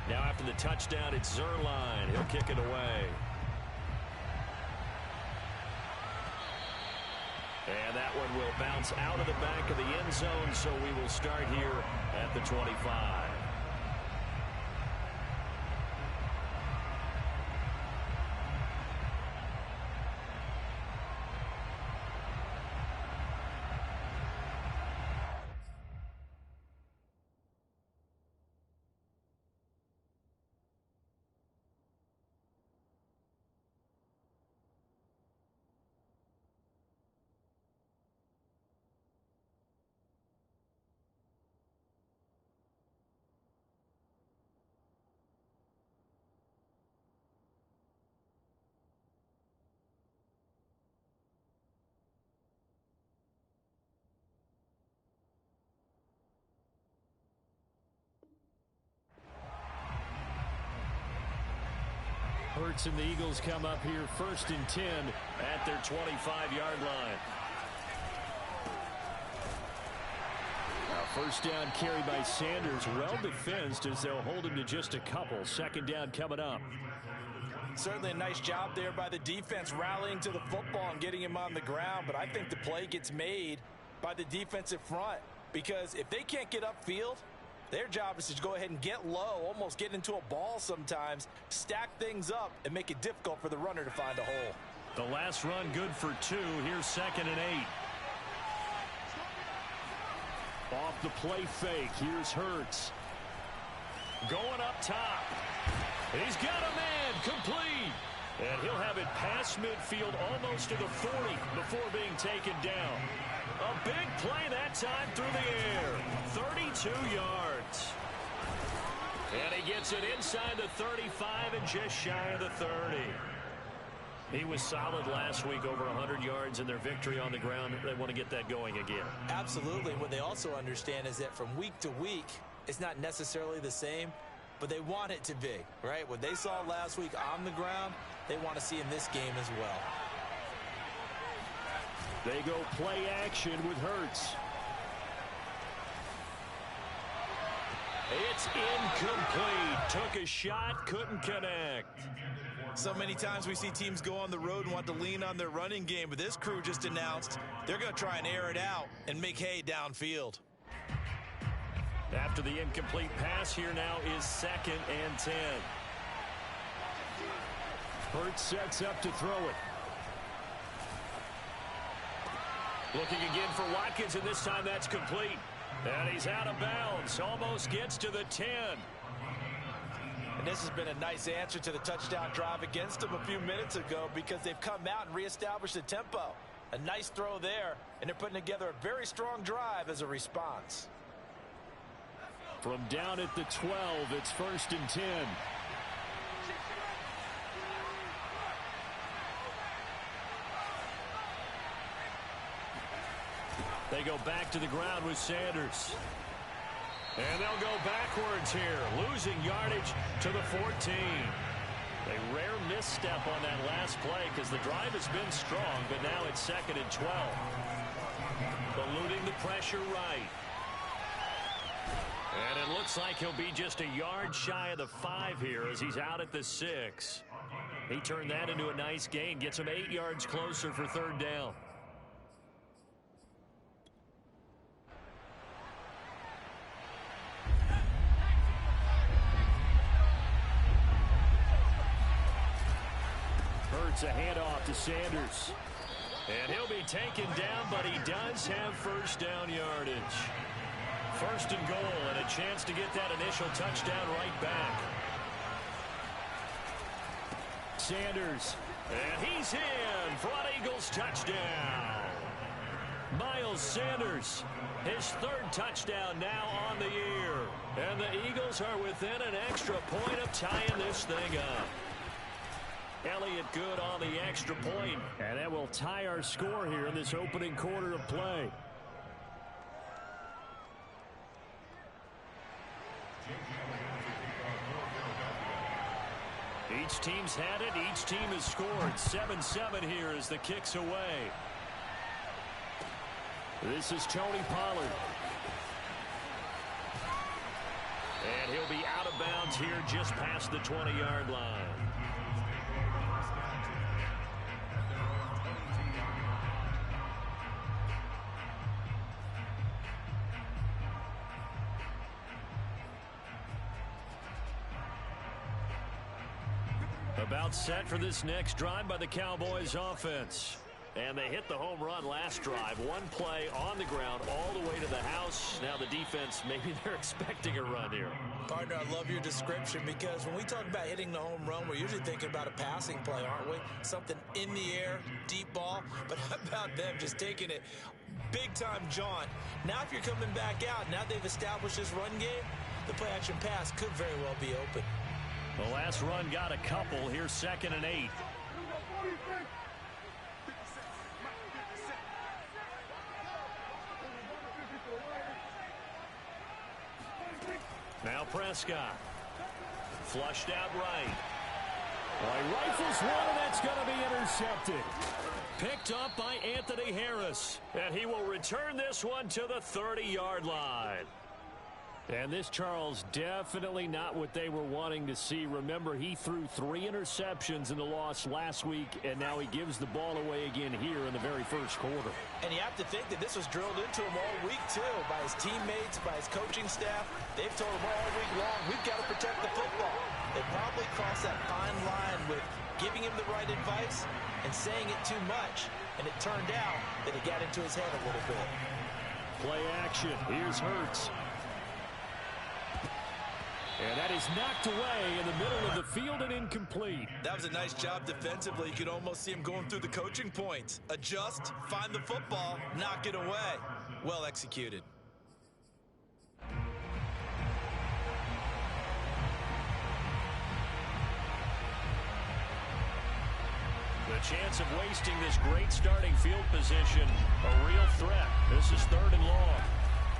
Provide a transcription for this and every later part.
Now after the touchdown, it's Zuerlein. He'll kick it away. And that one will bounce out of the back of the end zone, so we will start here at the 25. Hurts and the Eagles come up here 1st and 10 at their 25-yard line. Now first down carry by Sanders. Well defensed as they'll hold him to just a couple. 2nd down coming up. Certainly a nice job there by the defense rallying to the football and getting him on the ground. But I think the play gets made by the defensive front, because if they can't get upfield, their job is to go ahead and get low, almost get into a ball sometimes, stack things up, and make it difficult for the runner to find a hole. The last run good for 2. Here's 2nd and 8. Off the play fake. Here's Hurts. Going up top. He's got a man. Complete. And he'll have it past midfield almost to the 40 before being taken down. A big play that time through the air. 32 yards. And he gets it inside the 35 and just shy of the 30. He was solid last week, over 100 yards in their victory on the ground. They want to get that going again. Absolutely. What they also understand is that from week to week, it's not necessarily the same, but they want it to be, right? What they saw last week on the ground, they want to see in this game as well. They go play action with Hurts. It's incomplete. Took a shot, couldn't connect. So many times we see teams go on the road and want to lean on their running game, but this crew just announced they're going to try and air it out and make hay downfield. After the incomplete pass, here now is 2nd and 10. Hurts sets up to throw it. Looking again for Watkins, and this time that's complete. And he's out of bounds. Almost gets to the 10. And this has been a nice answer to the touchdown drive against them a few minutes ago, because they've come out and reestablished the tempo. A nice throw there, and they're putting together a very strong drive as a response. From down at the 12, it's 1st and 10. They go back to the ground with Sanders. And they'll go backwards here, losing yardage to the 14. A rare misstep on that last play, because the drive has been strong, but now it's 2nd and 12. Eluding the pressure right. And it looks like he'll be just a yard shy of the 5 here as he's out at the 6. He turned that into a nice gain, gets him 8 yards closer for 3rd down. Hurts a handoff to Sanders. And he'll be taken down, but he does have 1st down yardage. 1st and goal, and a chance to get that initial touchdown right back. Sanders, and he's in for an Eagles touchdown. Miles Sanders, his 3rd touchdown now on the year. And the Eagles are within an extra point of tying this thing up. Elliott good on the extra point, and that will tie our score here in this opening quarter of play. Each team's had it. Each team has scored. 7-7 here as the kick's away. This is Tony Pollard. And he'll be out of bounds yards here just past the 20-yard line. About set for this next drive by the Cowboys offense. And they hit the home run last drive. One play on the ground all the way to the house. Now the defense, maybe they're expecting a run here. Partner, I love your description because when we talk about hitting the home run, we're usually thinking about a passing play, aren't we? Something in the air, deep ball. But how about them just taking it big-time jaunt? Now if you're coming back out, now they've established this run game, the play-action pass could very well be open. The last run got a couple. Here's 2nd and 8. Now Prescott. Flushed out right. Well, he rifles one, and that's going to be intercepted. Picked up by Anthony Harris. And he will return this one to the 30-yard line. And this, Charles, definitely not what they were wanting to see. Remember, he threw 3 interceptions in the loss last week, and now he gives the ball away again here in the very first quarter. And you have to think that this was drilled into him all week, too, by his teammates, by his coaching staff. They've told him all week long, we've got to protect the football. They probably crossed that fine line with giving him the right advice and saying it too much. And it turned out that it got into his head a little bit. Play action. Here's Hurts. And that is knocked away in the middle of the field and incomplete. That was a nice job defensively. You could almost see him going through the coaching points. Adjust, find the football, knock it away. Well executed. The chance of wasting this great starting field position, a real threat. This is 3rd and long.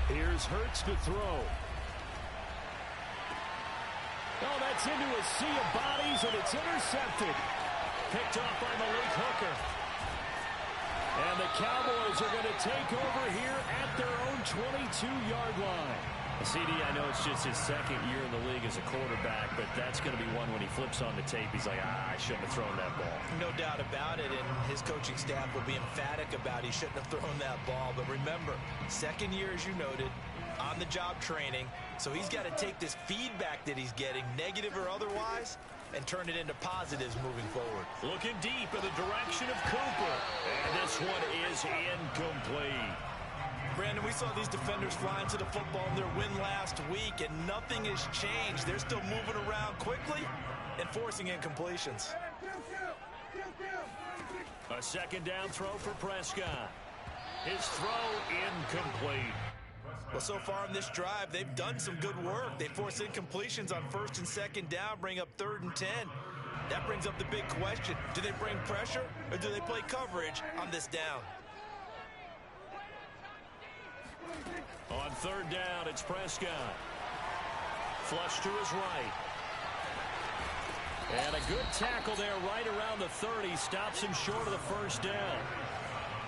Here's Hurts to throw. Oh, that's into a sea of bodies, and it's intercepted. Picked off by Malik Hooker. And the Cowboys are going to take over here at their own 22-yard line. CD, I know it's just his 2nd year in the league as a quarterback, but that's going to be one when he flips on the tape, he's like, I shouldn't have thrown that ball. No doubt about it, and his coaching staff will be emphatic about he shouldn't have thrown that ball. But remember, 2nd year, as you noted, on-the-job training, so he's got to take this feedback that he's getting, negative or otherwise, and turn it into positives moving forward. Looking deep in the direction of Cooper, and this one is incomplete. Brandon, we saw these defenders flying to the football in their win last week, and nothing has changed. They're still moving around quickly and forcing incompletions. A 2nd down throw for Prescott. His throw incomplete. Well, so far in this drive, they've done some good work. They force incompletions on 1st and 2nd down, bring up 3rd and 10. That brings up the big question. Do they bring pressure or do they play coverage on this down? On 3rd down, it's Prescott. Flush to his right. And a good tackle there right around the 30. Stops him short of the 1st down.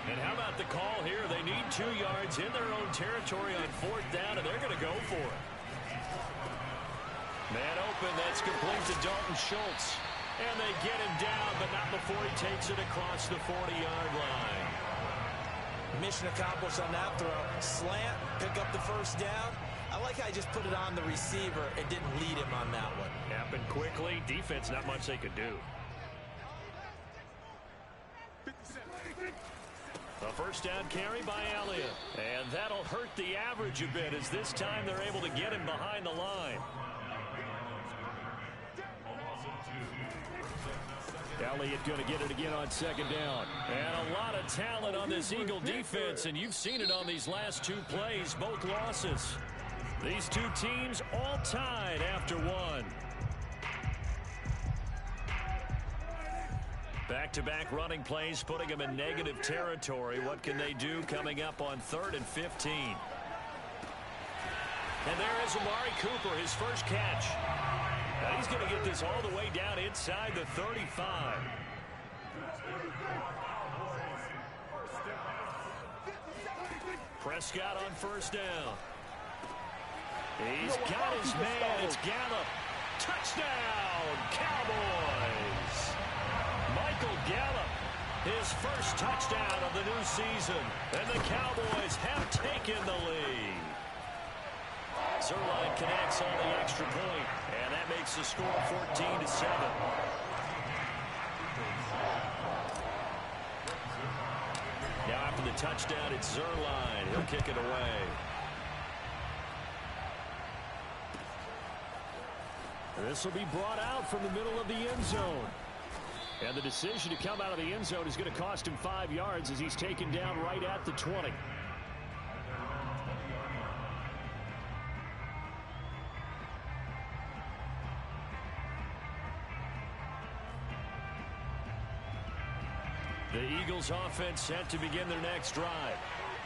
And how about the call here? They need 2 yards in their own territory on 4th down, and they're going to go for it. Man open, that's complete to Dalton Schultz. And they get him down, but not before he takes it across the 40-yard line. Mission accomplished on that throw. Slant, pick up the 1st down. I like how he just put it on the receiver and didn't lead him on that one. Happened quickly. Defense, not much they could do. A 1st down carry by Elliott. And that'll hurt the average a bit as this time they're able to get him behind the line. Elliott going to get it again on 2nd down. And a lot of talent on this Eagle defense, and you've seen it on these last 2 plays, both losses. These 2 teams all tied after 1. Back-to-back running plays, putting them in negative territory. What can they do coming up on 3rd and 15? And there is Amari Cooper, his first catch. Now he's going to get this all the way down inside the 35. Prescott on 1st down. He's got his man. It's Gallup. Touchdown, Cowboys! Michael Gallup, his first touchdown of the new season, and the Cowboys have taken the lead. Zuerlein connects on the extra point, and that makes the score 14-7. Now after the touchdown, it's Zuerlein. He'll kick it away. This will be brought out from the middle of the end zone. And the decision to come out of the end zone is going to cost him 5 yards as he's taken down right at the 20. The Eagles offense set to begin their next drive.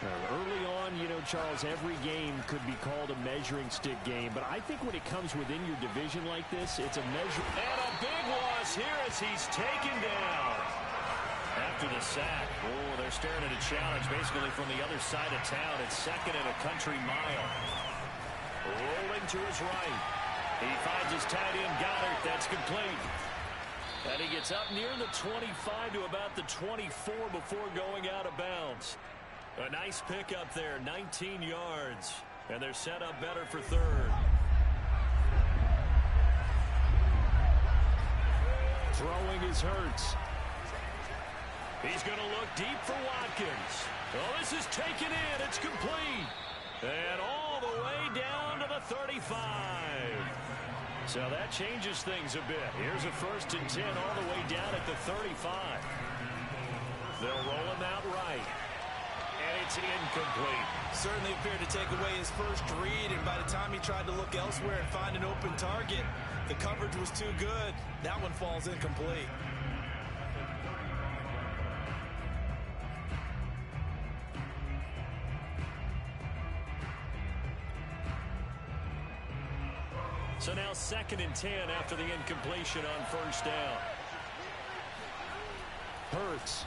Early on, you know, Charles, every game could be called a measuring stick game. But I think when it comes within your division like this, it's a measure. And a big loss here as he's taken down. After the sack, oh, they're staring at a challenge basically from the other side of town. It's second and a country mile. Rolling to his right. He finds his tight end, Goddard. That's complete. And he gets up near the 25 to about the 24 before going out of bounds. A nice pickup there, 19 yards. And they're set up better for third. Throwing is Hurts. He's going to look deep for Watkins. Oh, this is taken in. It's complete. And all the way down to the 35. So that changes things a bit. Here's a 1st and 10 all the way down at the 35. They'll roll him out right. And it's incomplete. Certainly appeared to take away his first read, and by the time he tried to look elsewhere and find an open target, the coverage was too good. That one falls incomplete. So now 2nd and 10 after the incompletion on 1st down. Hurts.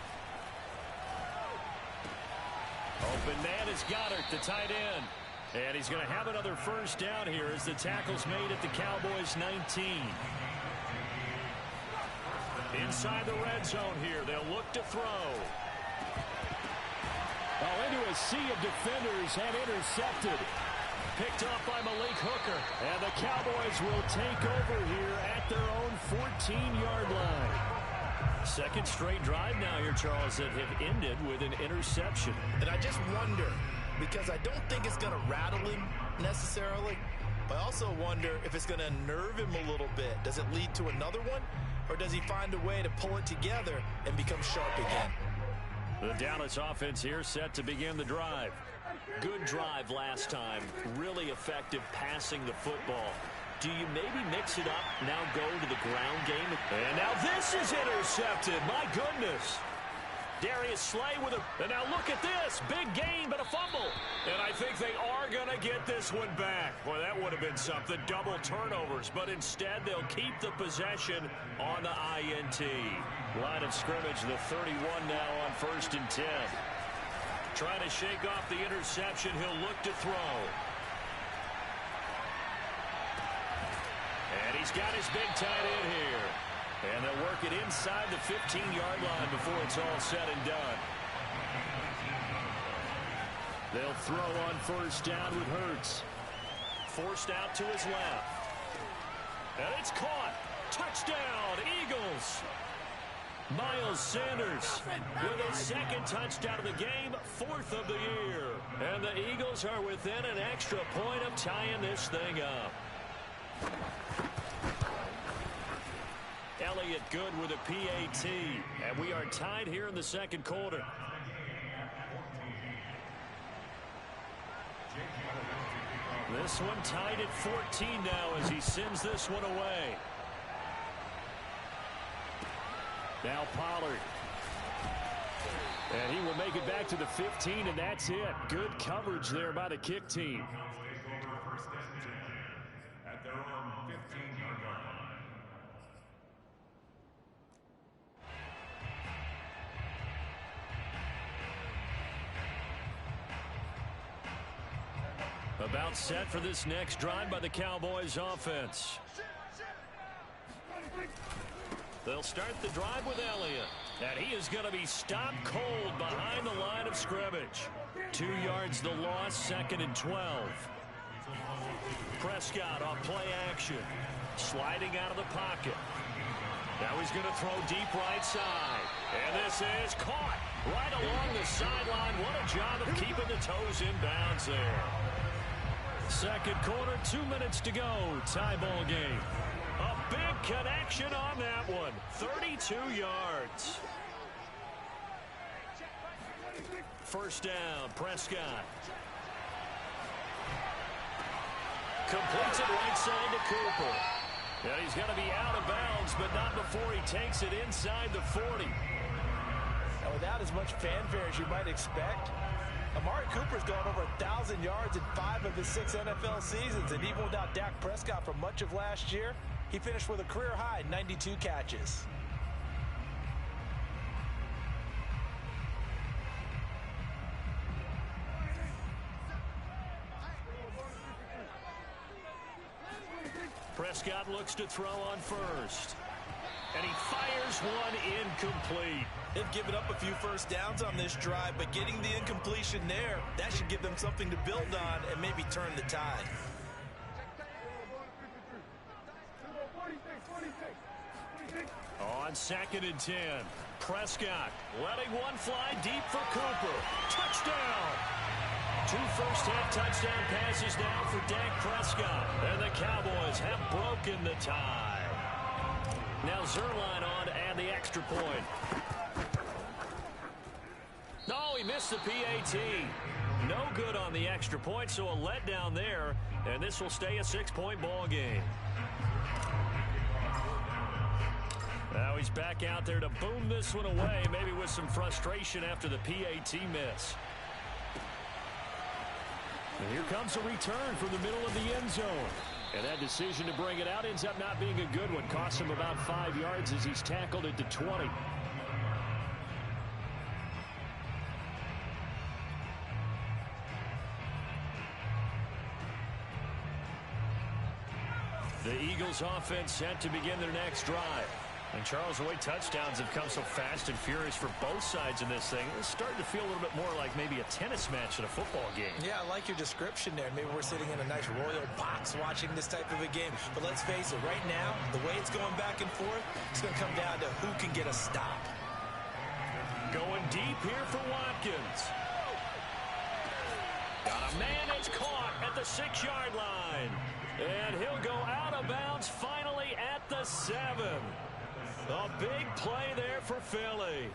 Open man is Goddard, the tight end. And he's going to have another 1st down here as the tackle's made at the Cowboys' 19. Inside the red zone here, they'll look to throw. Oh, into a sea of defenders and intercepted. Picked up by Malik Hooker. And the Cowboys will take over here at their own 14-yard line. Second straight drive now here, Charles, that have ended with an interception. And I just wonder, because I don't think it's going to rattle him necessarily, but I also wonder if it's going to nerve him a little bit. Does it lead to another one, or does he find a way to pull it together and become sharp again? The Dallas offense here set to begin the drive. Good drive last time. Really effective passing the football. Do you maybe mix it up, now go to the ground game? And now this is intercepted. My goodness. Darius Slay with a... And now look at this. Big gain, but a fumble. And I think they are going to get this one back. Boy, that would have been something. Double turnovers. But instead, they'll keep the possession on the INT. Line of scrimmage, the 31 now on 1st and 10. Trying to shake off the interception. He'll look to throw. And he's got his big tight end here. And they'll work it inside the 15-yard line before it's all said and done. They'll throw on 1st down with Hurts. Forced out to his left. And it's caught. Touchdown, Eagles. Miles Sanders with his 2nd touchdown of the game, 4th of the year. And the Eagles are within an extra point of tying this thing up. Elliott good with a PAT. And we are tied here in the 2nd quarter. This one tied at 14 now as he sends this one away. Now Pollard. And he will make it back to the 15, and that's it. Good coverage there by the kick team. At their own 15-yard line. About set for this next drive by the Cowboys offense. They'll start the drive with Elliott. And he is going to be stopped cold behind the line of scrimmage. 2 yards the loss, 2nd and 12. Prescott off play action. Sliding out of the pocket. Now he's going to throw deep right side. And this is caught right along the sideline. What a job of keeping the toes in bounds there. Second quarter, 2 minutes to go. Tie ball game. A big connection on that one. 32 yards. First down, Prescott. Completes it right side to Cooper. And he's going to be out of bounds, but not before he takes it inside the 40. And without as much fanfare as you might expect, Amari Cooper's gone over 1,000 yards in 5 of his 6 NFL seasons. And even without Dak Prescott for much of last year, he finished with a career-high 92 catches. Prescott looks to throw on first. And he fires one incomplete. They've given up a few first downs on this drive, but getting the incompletion there, that should give them something to build on and maybe turn the tide. On 2nd and 10, Prescott letting one fly deep for Cooper. Touchdown! 2 first-half touchdown passes now for Dak Prescott. And the Cowboys have broken the tie. Now Zuerlein on to add the extra point. No, he missed the PAT. No good on the extra point, so a letdown there. And this will stay a 6-point ball game. Now he's back out there to boom this one away, maybe with some frustration after the PAT miss. And here comes a return from the middle of the end zone. And that decision to bring it out ends up not being a good one. Costs him about 5 yards as he's tackled it to 20. The Eagles offense set to begin their next drive. And Charles, the way touchdowns have come so fast and furious for both sides in this thing, it's starting to feel a little bit more like maybe a tennis match in a football game. Yeah, I like your description there. Maybe we're sitting in a nice royal box watching this type of a game. But let's face it, right now, the way it's going back and forth, it's going to come down to who can get a stop. Going deep here for Watkins. Got a man that's caught at the 6-yard line. And he'll go out of bounds finally at the 7. A big play there for Philly.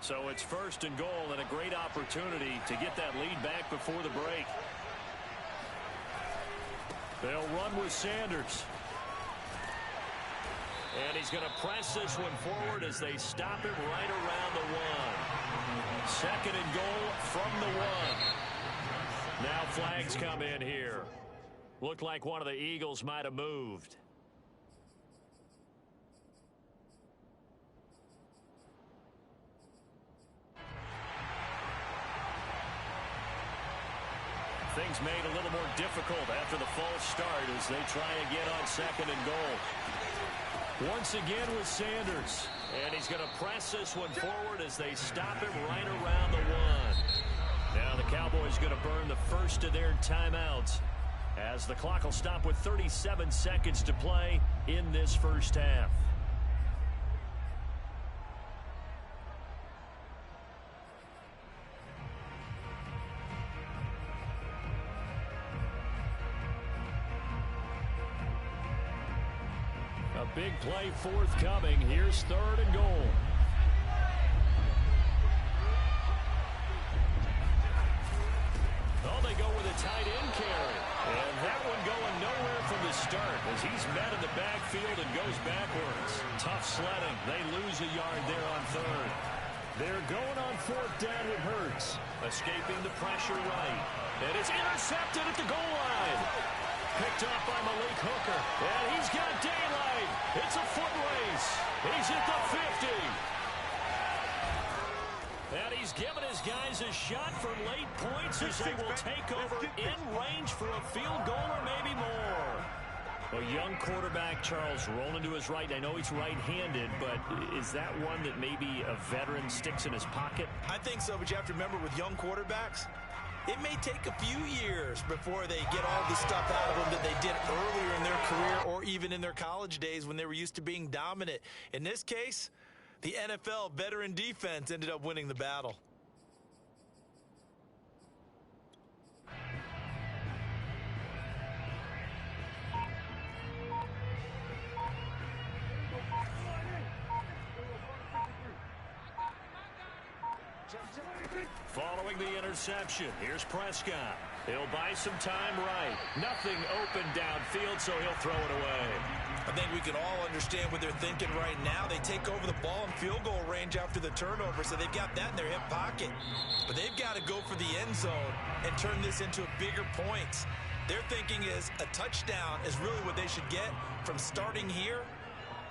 So it's 1st and goal and a great opportunity to get that lead back before the break. They'll run with Sanders. And he's going to press this one forward as they stop him right around the 1. 2nd and goal from the 1. Now flags come in here. Looked like one of the Eagles might have moved. Things made a little more difficult after the false start as they try again on 2nd and goal. Once again with Sanders. And he's going to press this one forward as they stop him right around the 1. Now the Cowboys going to burn the first of their timeouts as the clock will stop with 37 seconds to play in this first half. A big play forthcoming. Here's 3rd and goal. Oh, they go with a tight end carry. And that one going nowhere from the start as he's met in the backfield and goes backwards. Tough sledding. They lose a yard there on 3rd. They're going on 4th down with Hurts. Escaping the pressure right. And it's intercepted at the goal line. Picked up by Malik Hooker. And he's got daylight. It's a foot race. He's at the 50. And he's given his guys a shot for late points as they will take over in range for a field goal or maybe more. A young quarterback, Charles, rolling to his right. I know he's right-handed, but is that one that maybe a veteran sticks in his pocket? I think so, but you have to remember with young quarterbacks, it may take a few years before they get all the stuff out of them that they did earlier in their career or even in their college days when they were used to being dominant. In this case, the NFL veteran defense ended up winning the battle. Following the interception, here's Prescott. He'll buy some time right. Nothing open downfield, so he'll throw it away. I think we can all understand what they're thinking right now. They take over the ball in field goal range after the turnover, so they've got that in their hip pocket. But they've got to go for the end zone and turn this into bigger points. Their thinking is a touchdown is really what they should get from starting here.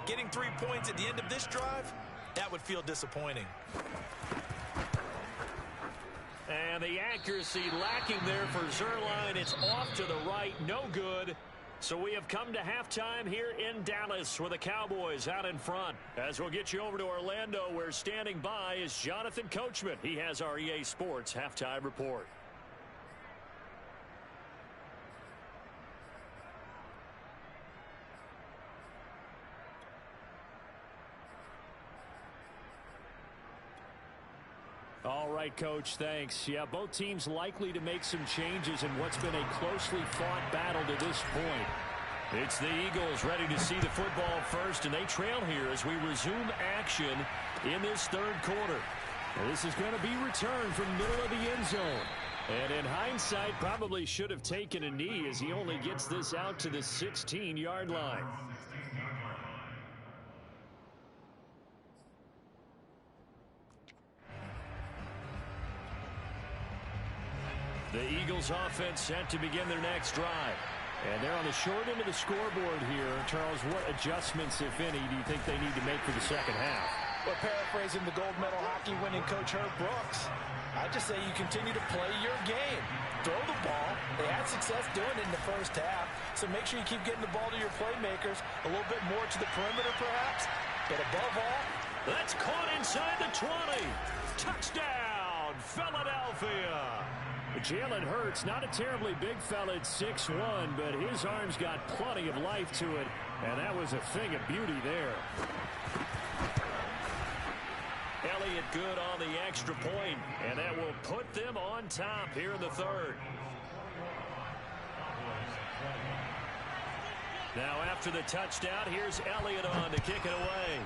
Getting 3 points at the end of this drive, that would feel disappointing. And the accuracy lacking there for Zuerlein. It's off to the right, no good. So we have come to halftime here in Dallas with the Cowboys out in front. As we'll get you over to Orlando, where standing by is Jonathan Coachman. He has our EA Sports halftime report. All right, Coach, thanks. Yeah, both teams likely to make some changes in what's been a closely fought battle to this point. It's the Eagles ready to see the football first, and they trail here as we resume action in this third quarter. This is going to be returned from middle of the end zone. And in hindsight, probably should have taken a knee as he only gets this out to the 16-yard line. The Eagles offense set to begin their next drive. And they're on the short end of the scoreboard here. Charles, what adjustments, if any, do you think they need to make for the second half? Well, paraphrasing the gold medal hockey winning coach Herb Brooks, I just say you continue to play your game. Throw the ball. They had success doing it in the first half, so make sure you keep getting the ball to your playmakers, a little bit more to the perimeter perhaps, but above all, that's caught inside the 20. Touchdown, Philadelphia. Jalen Hurts, not a terribly big fella at 6'1", but his arms got plenty of life to it, and that was a thing of beauty there. Elliott good on the extra point, and that will put them on top here in the third. Now after the touchdown, here's Elliott on to kick it away.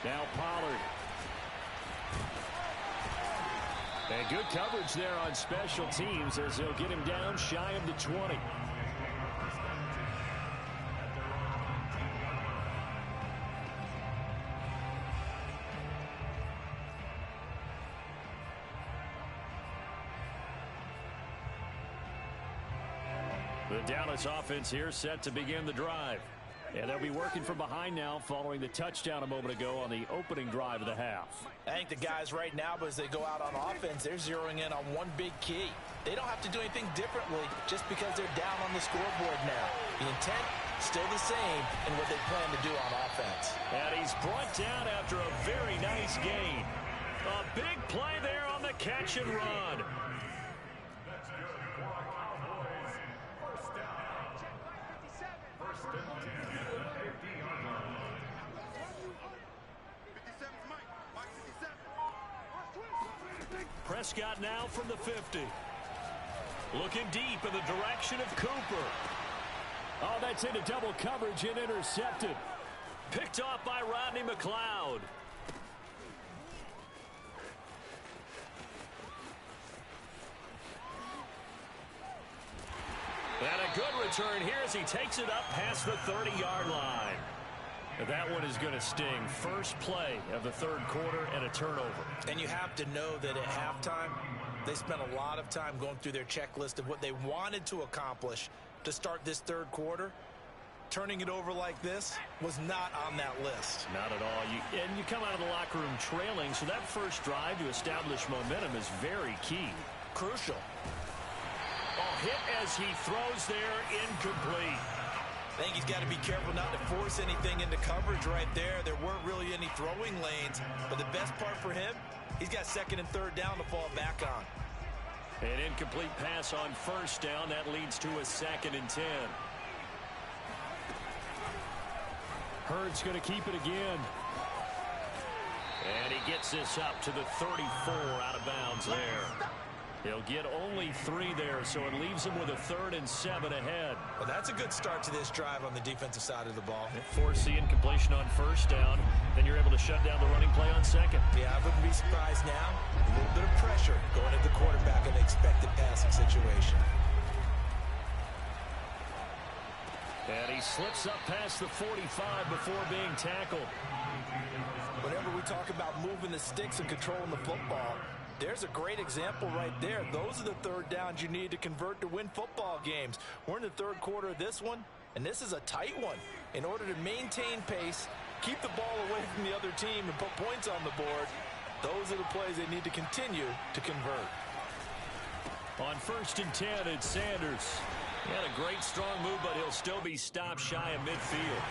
Now Pollard. And good coverage there on special teams as they'll get him down shy of the 20. The Dallas offense here set to begin the drive. And they'll be working from behind now following the touchdown a moment ago on the opening drive of the half. I think the guys right now, as they go out on offense, they're zeroing in on one big key. They don't have to do anything differently just because they're down on the scoreboard now. The intent, still the same in what they plan to do on offense. And he's brought down after a very nice gain. A big play there on the catch and run. Prescott now from the 50. Looking deep in the direction of Cooper. Oh, that's into double coverage and intercepted. Picked off by Rodney McLeod. And a good return here as he takes it up past the 30-yard line. That one is going to sting. First play of the third quarter and a turnover. And you have to know that at halftime, they spent a lot of time going through their checklist of what they wanted to accomplish to start this third quarter. turning it over like this was not on that list. Not at all. And you come out of the locker room trailing, so that first drive to establish momentum is very key. Crucial. Oh, hit as he throws there, incomplete. I think he's got to be careful not to force anything into coverage right there. There weren't really any throwing lanes, but the best part for him, he's got second and third down to fall back on. An incomplete pass on first down. That leads to a 2nd and 10. Hurts going to keep it again. And he gets this up to the 34 out of bounds there. He'll get only 3 there, so it leaves him with a 3rd and 7 ahead. Well, that's a good start to this drive on the defensive side of the ball. Force the incompletion on first down. Then you're able to shut down the running play on second. Yeah, I wouldn't be surprised now. A little bit of pressure going at the quarterback in an expected passing situation. And he slips up past the 45 before being tackled. Whenever we talk about moving the sticks and controlling the football, there's a great example right there. Those are the third downs you need to convert to win football games. We're in the third quarter of this one, and this is a tight one. In order to maintain pace, keep the ball away from the other team, and put points on the board, those are the plays they need to continue to convert. On 1st and 10, it's Sanders. He had a great strong move, but he'll still be stopped shy of midfield.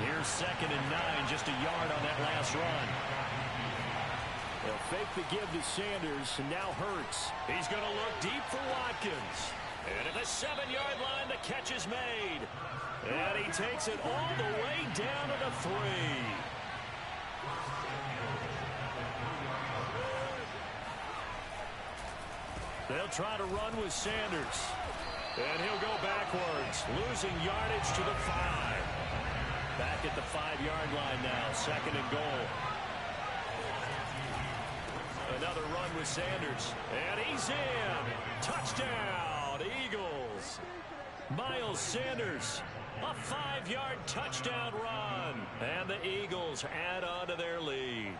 Here's 2nd and 9, just a yard on that last run. They'll fake the give to Sanders, and now Hurts. He's going to look deep for Watkins. And at the 7-yard line, the catch is made. And he takes it all the way down to the 3. They'll try to run with Sanders. And he'll go backwards, losing yardage to the 5. Back at the 5-yard line now, 2nd and goal. Another run with Sanders. And he's in. Touchdown, Eagles. Miles Sanders, a 5-yard touchdown run. And the Eagles add on to their lead.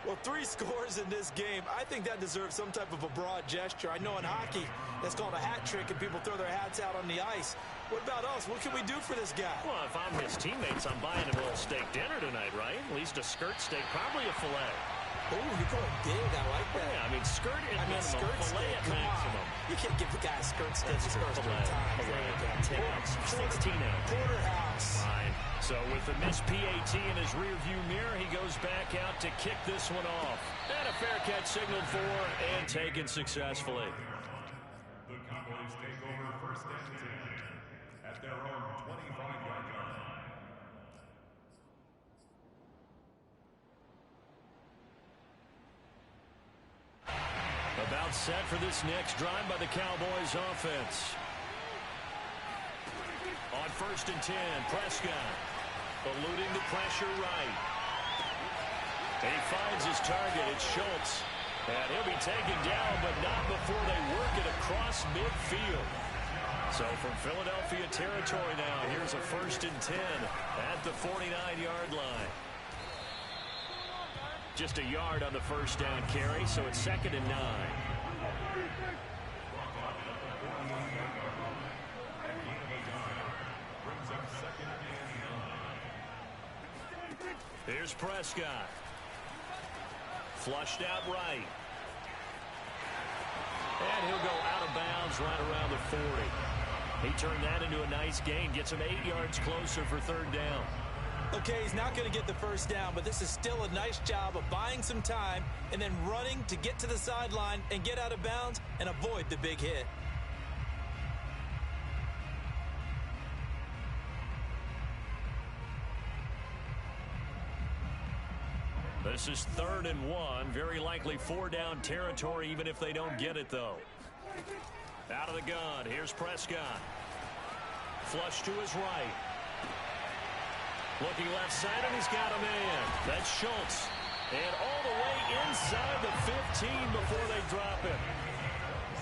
Well, 3 scores in this game. I think that deserves some type of a broad gesture. I know in hockey, that's called a hat trick, and people throw their hats out on the ice. What about us? What can we do for this guy? Well, if I'm his teammates, I'm buying him a little steak dinner tonight, right? At least a skirt steak, probably a filet. Oh, you're going big. I like that. Yeah, I mean, skirt at minimum, skirt filet steak, at maximum. You can't give the guy a skirt steak his first 3 times. Filet, 10 ounce, 16 ounce. Porterhouse. Fine. So with the missed PAT in his rearview mirror, he goes back out to kick this one off. And a fair catch signaled for and taken successfully. The Cowboys take over 1st and 10 at their own 25-yard line. About set for this next drive by the Cowboys offense. On 1st and 10, Prescott eluding the pressure right. And he finds his target. It's Schultz. And he'll be taken down, but not before they work it across midfield. So from Philadelphia territory now, here's a 1st and 10 at the 49-yard line. Just a yard on the first down carry, so it's 2nd and 9. Here's Prescott. Flushed out right. And he'll go out of bounds right around the 40. He turned that into a nice gain. Gets him 8 yards closer for 3rd down. Okay, he's not going to get the first down, but this is still a nice job of buying some time and then running to get to the sideline and get out of bounds and avoid the big hit. This is 3rd and 1. Very likely 4-down territory, even if they don't get it, though. Out of the gun. Here's Prescott. Flush to his right. Looking left side, and he's got a man. That's Schultz. And all the way inside the 15 before they drop him.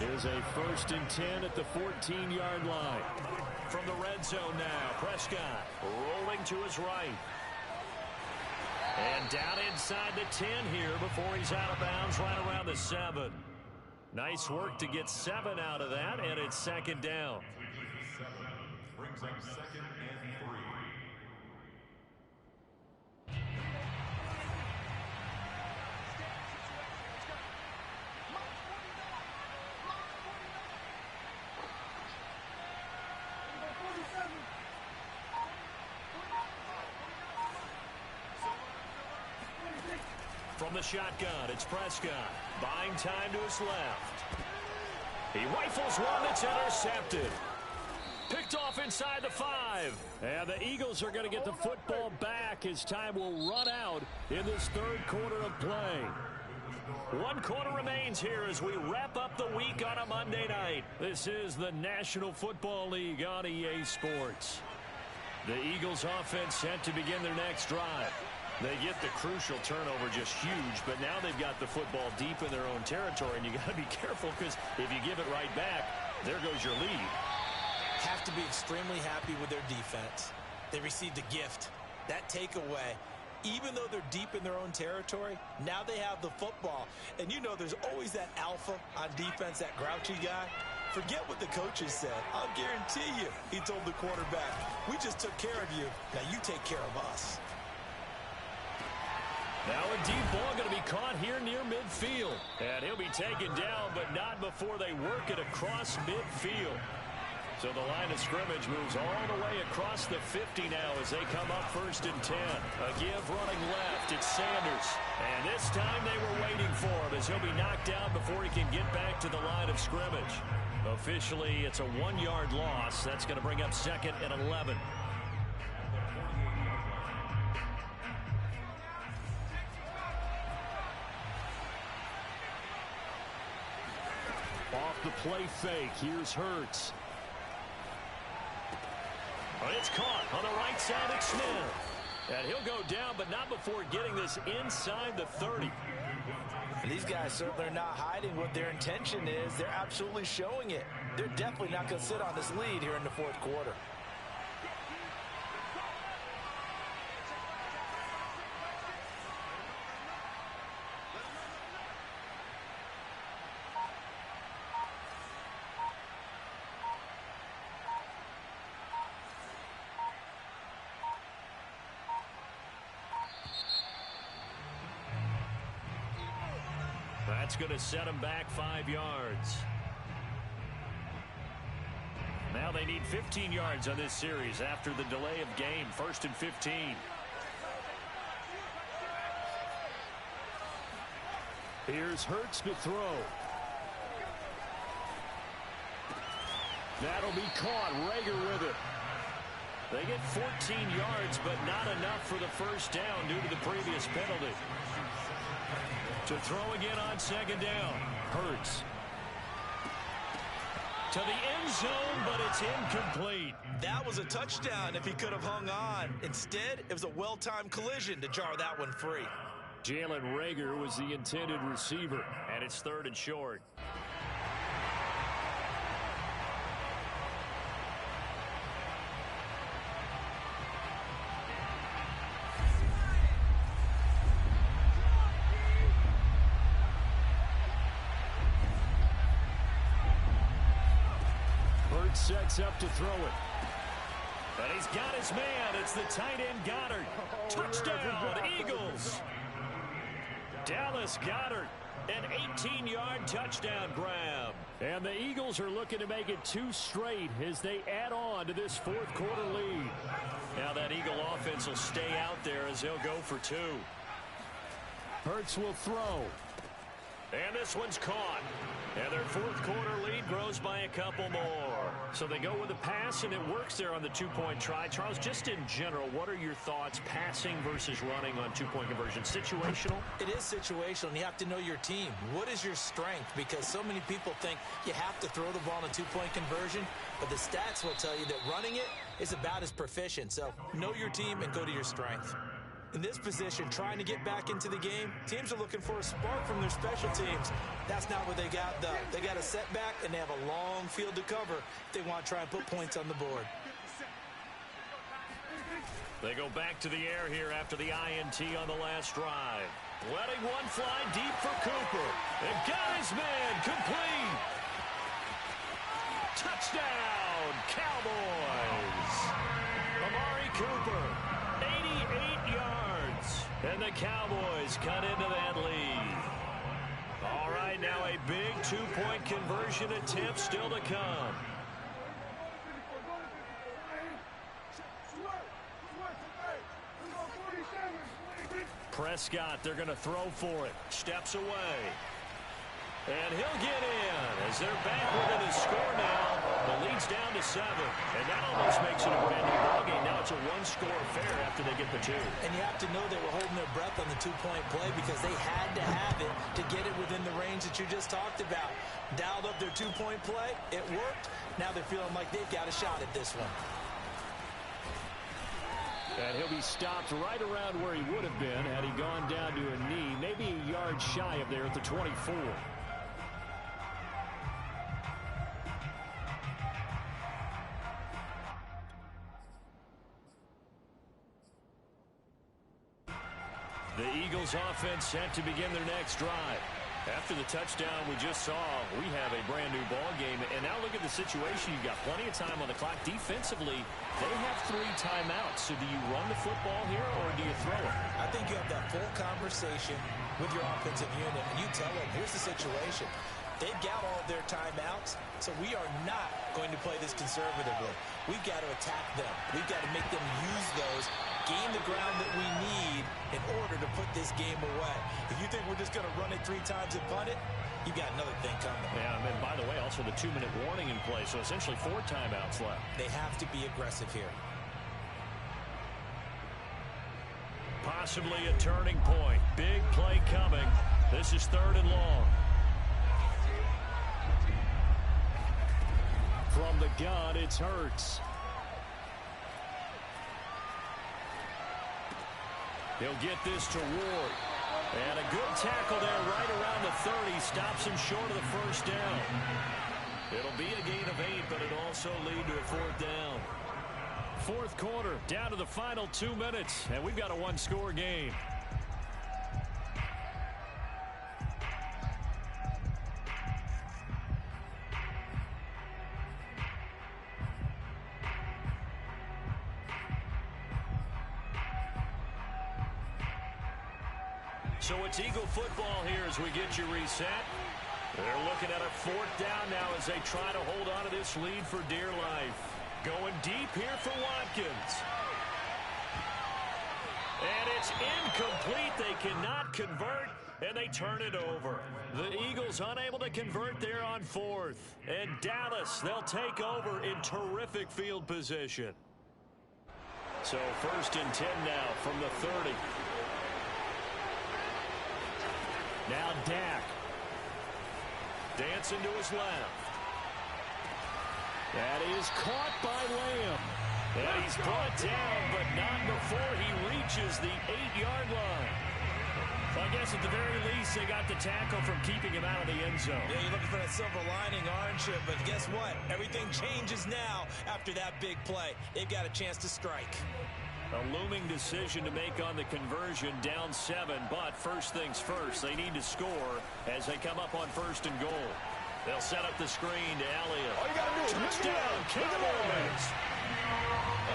Here's a 1st and 10 at the 14-yard line. From the red zone now, Prescott rolling to his right. And down inside the 10 here before he's out of bounds right around the 7. Nice work to get 7 out of that, and it's 2nd down. brings up 2nd and 3. From the shotgun, it's Prescott. Buying time to his left. He rifles one that's intercepted. Picked off inside the 5. And the Eagles are going to get the football back as time will run out in this third quarter of play. 1 quarter remains here as we wrap up the week on a Monday night. This is the National Football League on EA Sports. The Eagles offense set to begin their next drive. They get the crucial turnover just huge, but now they've got the football deep in their own territory, and you got to be careful because if you give it right back, there goes your lead. Have to be extremely happy with their defense. They received a gift. That takeaway, even though they're deep in their own territory, now they have the football. And you know there's always that alpha on defense, that grouchy guy. Forget what the coaches said. I'll guarantee you, he told the quarterback, we just took care of you. Now you take care of us. Now a deep ball going to be caught here near midfield. And he'll be taken down, but not before they work it across midfield. So the line of scrimmage moves all the way across the 50 now as they come up 1st and 10. A give running left. It's Sanders. And this time they were waiting for him as he'll be knocked down before he can get back to the line of scrimmage. Officially, it's a 1-yard loss. That's going to bring up 2nd and 11. Off the play fake. Here's Hurts. It's caught on the right side of Smith. And he'll go down, but not before getting this inside the 30. And these guys certainly are not hiding what their intention is. They're absolutely showing it. They're definitely not going to sit on this lead here in the 4th quarter. That's going to set them back 5 yards. Now they need 15 yards on this series after the delay of game. 1st and 15. Here's Hurts to throw. That'll be caught. Reagor with it. They get 14 yards, but not enough for the first down due to the previous penalty. To throw again on 2nd down. Hurts. To the end zone, but it's incomplete. That was a touchdown if he could have hung on. Instead, it was a well-timed collision to jar that one free. Jalen Reagor was the intended receiver, and it's 3rd and short. Sets up to throw it. But he's got his man. It's the tight end Goddard. Touchdown, Eagles. Dallas Goedert, an 18-yard touchdown grab. And the Eagles are looking to make it 2 straight as they add on to this 4th quarter lead. Now that Eagle offense will stay out there as they'll go for 2. Hurts will throw. And this one's caught. And their 4th quarter lead grows by a couple more. So they go with a pass, and it works there on the 2-point try. Charles, just in general, what are your thoughts passing versus running on 2-point conversion? Situational? It is situational, and you have to know your team. What is your strength? Because so many people think you have to throw the ball in a 2-point conversion, but the stats will tell you that running it is about as proficient. So know your team and go to your strength. In this position, trying to get back into the game, teams are looking for a spark from their special teams. That's not what they got, though. They got a setback, and they have a long field to cover if they want to try and put points on the board. They go back to the air here after the INT on the last drive. Letting one fly deep for Cooper. And got his man complete. Touchdown, Cowboys. Cooper, 88 yards. And the Cowboys cut into that lead. All right, now a big two-point conversion attempt still to come. Prescott, they're going to throw for it. Steps away. And he'll get in as they're back within a score now. The lead's down to 7. And that almost makes it a brand new ballgame. Now it's a one-score affair after they get the 2. And you have to know they were holding their breath on the two-point play because they had to have it to get it within the range that you just talked about. Dialed up their two-point play. It worked. Now they're feeling like they've got a shot at this one. And he'll be stopped right around where he would have been had he gone down to a knee, maybe a yard shy of there at the 24. The Eagles offense set to begin their next drive. After the touchdown we just saw, we have a brand new ball game. And now look at the situation. You've got plenty of time on the clock. Defensively, they have 3 timeouts. So do you run the football here or do you throw it? I think you have that full conversation with your offensive unit, and you tell them, here's the situation. They've got all of their timeouts, so we are not going to play this conservatively. We've got to attack them. We've got to make them use those, gain the ground that we need in order to put this game away. If you think we're just going to run it 3 times and punt it, you've got another thing coming. Yeah, and by the way, also the 2-minute warning in play, so essentially 4 timeouts left. They have to be aggressive here. Possibly a turning point. Big play coming. This is 3rd and long. From the gun, it's Hurts. He'll get this to Ward. And a good tackle there right around the 30. Stops him short of the first down. It'll be a gain of 8, but it'll also lead to a 4th down. 4th quarter, down to the final 2 minutes. And we've got a 1-score game. So it's Eagle football here as we get you reset. They're looking at a 4th down now as they try to hold on to this lead for dear life. Going deep here for Watkins. And it's incomplete. They cannot convert, and they turn it over. The Eagles unable to convert there on 4th. And Dallas, they'll take over in terrific field position. So 1st and 10 now from the 30. Now Dak. Dancing to his left. That is caught by Lamb. And he's brought down, but not before he reaches the 8-yard line. So I guess at the very least, they got the tackle from keeping him out of the end zone. Yeah, you're looking for that silver lining, aren't you? But guess what? Everything changes now after that big play. They've got a chance to strike. A looming decision to make on the conversion, down 7, but first things first, they need to score as they come up on 1st and goal. They'll set up the screen to Elliott. All you got to do is touchdown, Cowboys.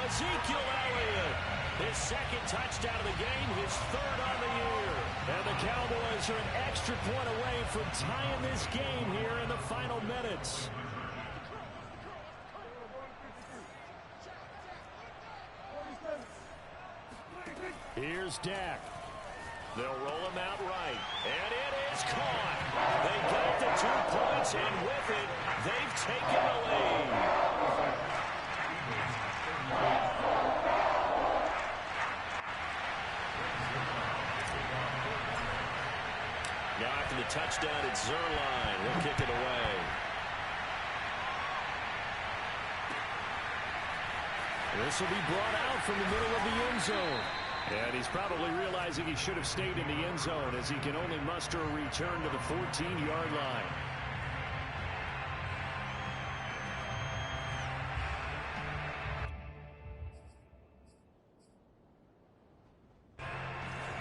Ezekiel Elliott, his 2nd touchdown of the game, his 3rd on the year. And the Cowboys are an extra point away from tying this game here in the final minutes. Here's Dak. They'll roll him out right. And it is caught. They get the 2 points, and with it, they've taken the lead. Now after the touchdown, it's Zuerlein. He'll kick it away. This will be brought out from the middle of the end zone. And he's probably realizing he should have stayed in the end zone as he can only muster a return to the 14-yard line.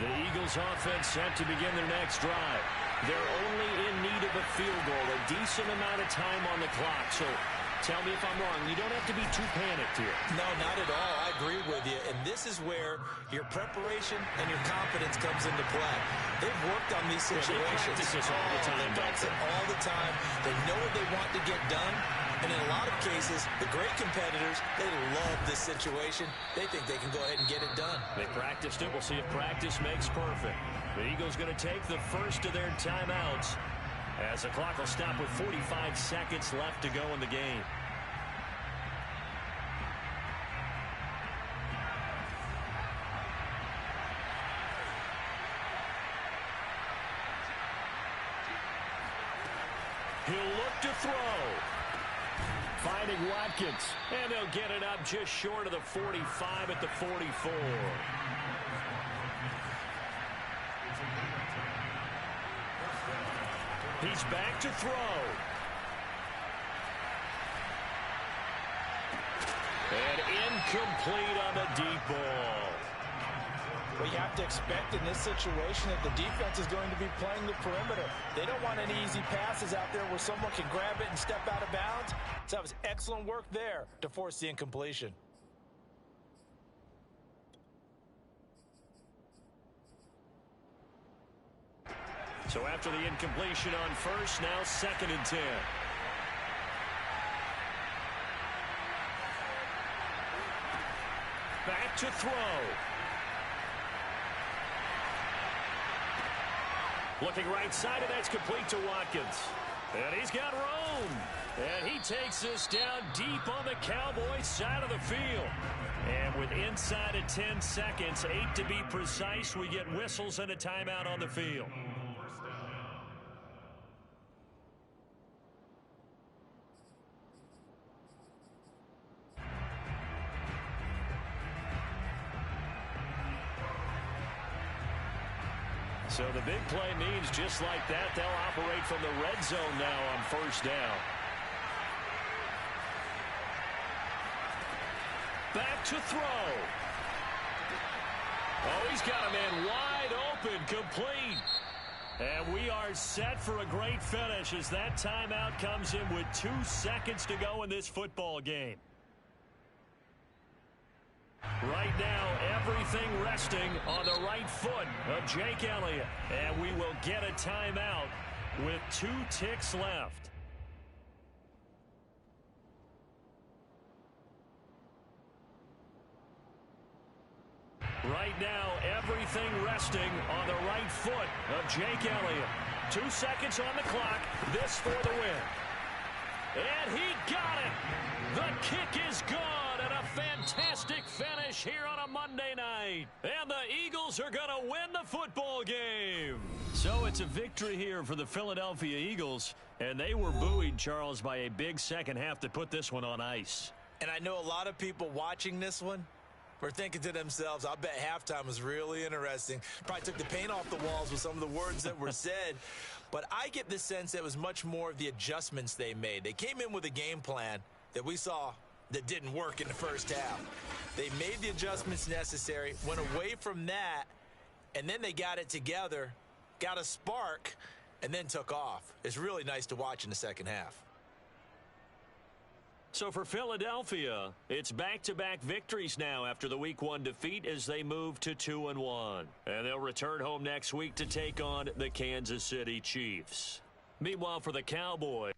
The Eagles offense set to begin their next drive. They're only in need of a field goal, a decent amount of time on the clock. So Tell me if I'm wrong. You don't have to be too panicked here. No, not at all. I agree with you. And this is where your preparation and your confidence comes into play. They've worked on these situations. They practice this all the time. They practice it all the time. They know what they want to get done. And in a lot of cases, the great competitors, they love this situation. They think they can go ahead and get it done. They practiced it. We'll see if practice makes perfect. The Eagles going to take the first of their timeouts as the clock will stop with 45 seconds left to go in the game. He'll look to throw. Finding Watkins. And they'll get it up just short of the 45 at the 44. He's back to throw. And incomplete on the deep ball. Well, you have to expect in this situation that the defense is going to be playing the perimeter. They don't want any easy passes out there where someone can grab it and step out of bounds. So that was excellent work there to force the incompletion. So after the incompletion on first, now 2nd and 10. Back to throw. Looking right side, and that's complete to Watkins. And he's got room. And he takes this down deep on the Cowboys side of the field. And with inside of 10 seconds, 8 to be precise, we get whistles and a timeout on the field. So the big play means just like that, they'll operate from the red zone now on first down. Back to throw. Oh, he's got a man wide open, complete. And we are set for a great finish as that timeout comes in with 2 seconds to go in this football game. Right now, everything resting on the right foot of Jake Elliott. And we will get a timeout with 2 ticks left. Right now, everything resting on the right foot of Jake Elliott. 2 seconds on the clock. This for the win. And he got it. The kick is good. And a fantastic finish here on a Monday night. And the Eagles are going to win the football game. So it's a victory here for the Philadelphia Eagles. And they were buoyed, Charles, by a big second half to put this one on ice. And I know a lot of people watching this one were thinking to themselves, I bet halftime was really interesting. Probably took the paint off the walls with some of the words that were said. But I get the sense that it was much more of the adjustments they made. They came in with a game plan that we saw that didn't work in the first half. They made the adjustments necessary, went away from that, and then they got it together, got a spark, and then took off. It's really nice to watch in the second half. So for Philadelphia, it's back-to-back victories now after the Week 1 defeat as they move to 2-1. And they'll return home next week to take on the Kansas City Chiefs. Meanwhile, for the Cowboys,